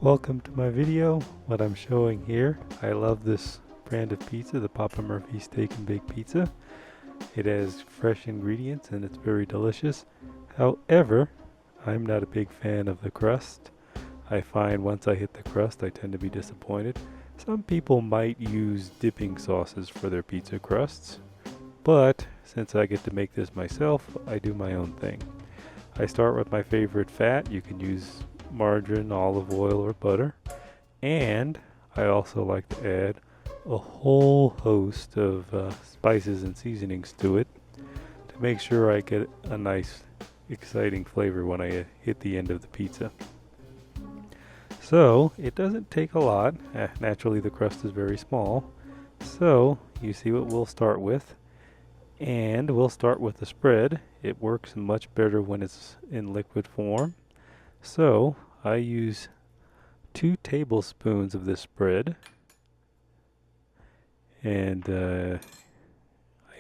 Welcome to my video. What I'm showing here, I love this brand of pizza, the Papa Murphy Steak and Bake Pizza. It has fresh ingredients and it's very delicious. However, I'm not a big fan of the crust. I find once I hit the crust, I tend to be disappointed. Some people might use dipping sauces for their pizza crusts, but since I get to make this myself, I do my own thing. I start with my favorite fat. You can use margarine, olive oil, or butter. And I also like to add a whole host of spices and seasonings to it to make sure I get a nice, exciting flavor when I hit the end of the pizza. So it doesn't take a lot. Naturally, the crust is very small. So you see what we'll start with. And we'll start with the spread. It works much better when it's in liquid form. So I use 2 tablespoons of this spread. And I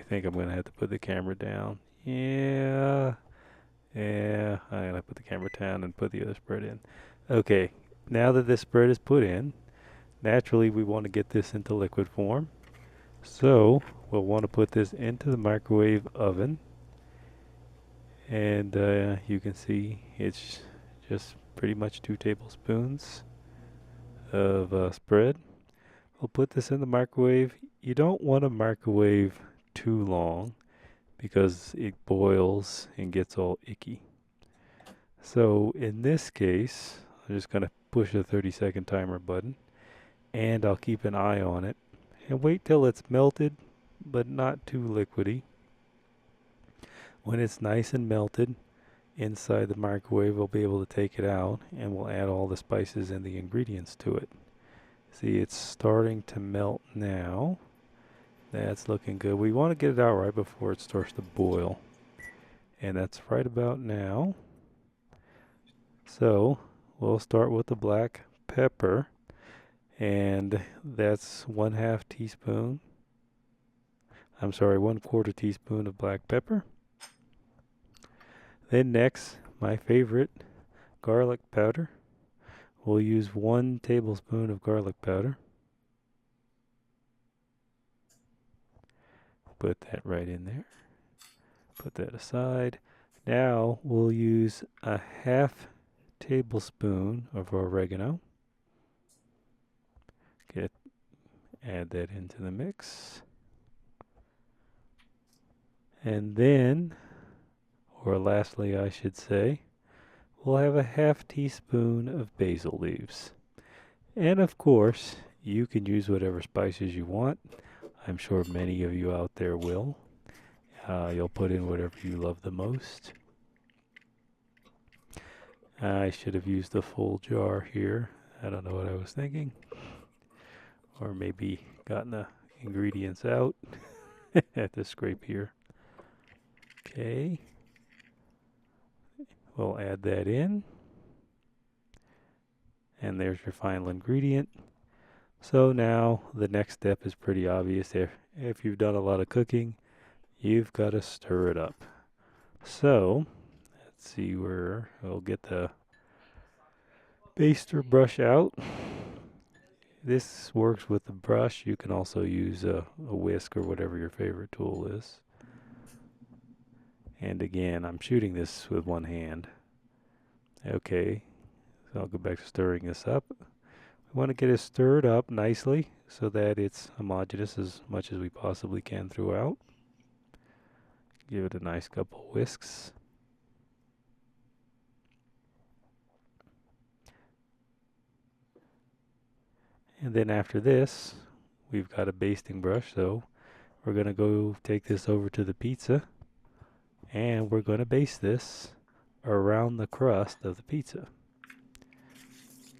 think I'm going to have to put the camera down. Yeah, I'm going to put the camera down and put the other spread in. Okay, now that this spread is put in, naturally we want to get this into liquid form. So we'll want to put this into the microwave oven. And you can see it's just pretty much 2 tablespoons of spread. We'll put this in the microwave. You don't want to microwave too long because it boils and gets all icky. So in this case, I'm just going to push the 30-second timer button and I'll keep an eye on it and wait till it's melted but not too liquidy. When it's nice and melted inside the microwave, we'll be able to take it out and we'll add all the spices and the ingredients to it. See, it's starting to melt now. That's looking good. We want to get it out right before it starts to boil. And that's right about now. So we'll start with the black pepper. And that's 1/2 teaspoon. I'm sorry, 1/4 teaspoon of black pepper. Then next, my favorite, garlic powder. We'll use 1 tablespoon of garlic powder. Put that right in there. Put that aside. Now we'll use a 1/2 tablespoon of oregano. Add that into the mix. And then, or lastly I should say, we'll have a 1/2 teaspoon of basil leaves. And of course, you can use whatever spices you want. I'm sure many of you out there will. You'll put in whatever you love the most. I should have used the full jar here. I don't know what I was thinking. Or maybe gotten the ingredients out. At the scrape here. Okay. We'll add that in. And there's your final ingredient. So now the next step is pretty obvious. If you've done a lot of cooking, you've got to stir it up. So let's see where we'll get the baster brush out. This works with the brush. You can also use a whisk or whatever your favorite tool is. And again, I'm shooting this with one hand. Okay, so I'll go back to stirring this up. We want to get it stirred up nicely so that it's homogeneous as much as we possibly can throughout. Give it a nice couple whisks. And then after this, we've got a basting brush, so we're going to go take this over to the pizza and we're going to baste this around the crust of the pizza.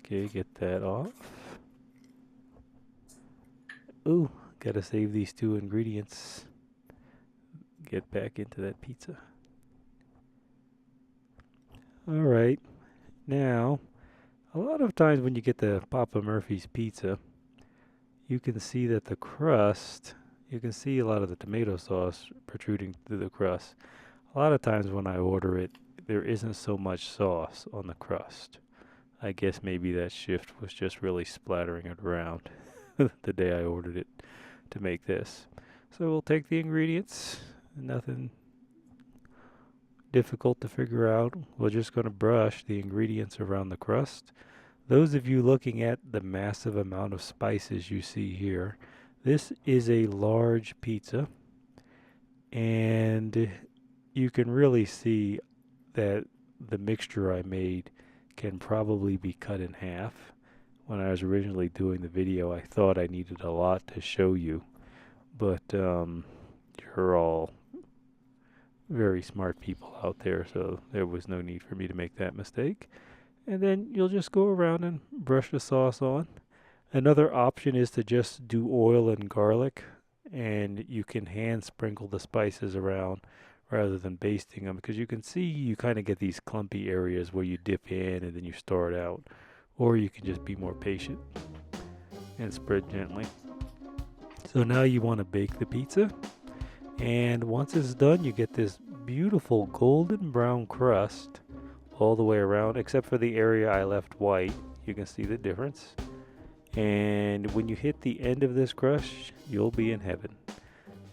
Okay, get that off. Ooh, gotta save these 2 ingredients. Get back into that pizza. Alright, now, a lot of times when you get the Papa Murphy's pizza, you can see that the crust, you can see a lot of the tomato sauce protruding through the crust. A lot of times when I order it, there isn't so much sauce on the crust. I guess maybe that shift was just really splattering it around the day I ordered it to make this. So we'll take the ingredients, nothing difficult to figure out. We're just going to brush the ingredients around the crust. Those of you looking at the massive amount of spices you see here, this is a large pizza, and you can really see that the mixture I made can probably be cut in half. When I was originally doing the video, I thought I needed a lot to show you, but you're all very smart people out there, so there was no need for me to make that mistake. And then you'll just go around and brush the sauce on. Another option is to just do oil and garlic, and you can hand sprinkle the spices around rather than basting them, because you can see you kind of get these clumpy areas where you dip in and then you start out. Or you can just be more patient and spread gently. So now you want to bake the pizza, and once it's done, you get this beautiful golden brown crust all the way around, except for the area I left white. You can see the difference. And when you hit the end of this crust, you'll be in heaven,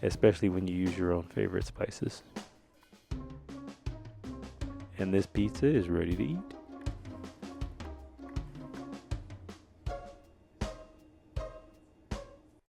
especially when you use your own favorite spices. And this pizza is ready to eat.